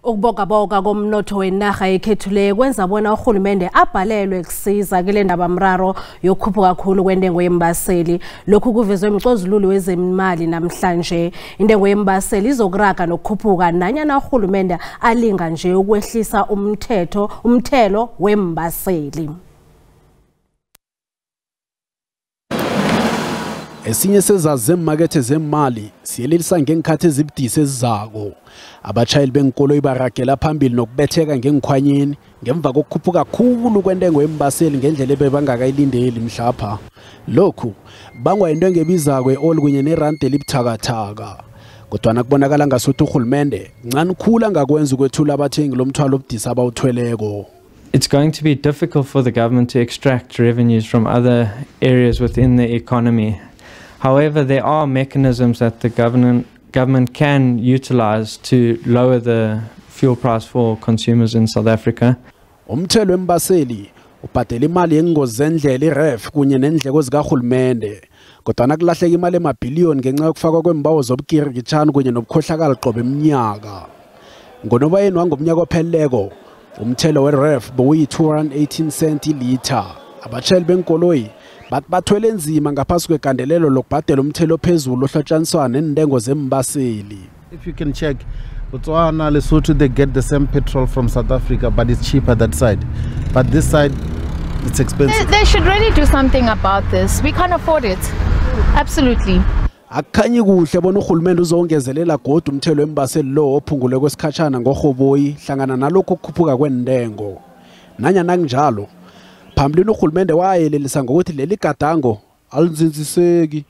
Ukubogaboga komnotho wenarha yekhethu kwenza bona urhulumende abhalelwe kusiza kilendabamraro yokukhuphuka khulu kwentengo yeembaseli. Lokhu kuvezwe mcozulul wezeemali namhlanje. Intengo yeembaseli izokuraga nokukhuphuka nanyana urhulumende alinga nje ukwehlisa umthetlo weembaseli. Esinye sezazi zeemakethe zeemali siyelelisa ngeenkhathi ezibudisi ezizako. Abatshayeli benkoloyi baragela phambili nokubetheka ngenkhwanyeni ngemva kokukhuphuka khulu kwentengo yeembaseli ngendlela ebebangakayilindeli mhlapha. Lokhu bangwa into engebizako all kunye nerand elibuthakathaka. Kodwa kubonakala ngasuthi urhulumende ncane khulu angakwenza ukwethula abathengi lomthwalo obudisi abawuthweleko. It's going to be difficult for the government to extract revenues from other areas within the economy. However, there are mechanisms that the government can utilize to lower the fuel price for consumers in South Africa. Umthetlo weembaseli ubhadela imali yengozi zendlela iref kunye nendleko zikarhulumende. Kodwa kulahleka imali emabhiliyoni ngenxa yokufakwa kwembawo zobukirikitshana kunye nobukhohlakali qobe eminyaka. Ngonobayeni wangomnyaka opheleleko, umthelo weref bowuyi-218 cent ilitha. Abatshayeli benkoloyi bathwele nzima ngaphasi kwegandelelo lokubhadela umthelo ophezulu ohlotshaniswa nentengo zeembaseli. If you can check, Botswana, Lesotho, they get the same petrol from South Africa, but it's cheaper that side. But this side, it's expensive. They should really do something about this. We can't afford it. Absolutely. Akukhanyi kuhle bona urhulumende uzongezelela godu umthelo weembaseli lo ophungule kwesikhatshana ngorhoboyi hlangana nalokho ukukhuphuka kwentengo. Nanyana kunjalo, phambilini urhulumende wayelelisa ngokuthi leli gadango alinzinziseki.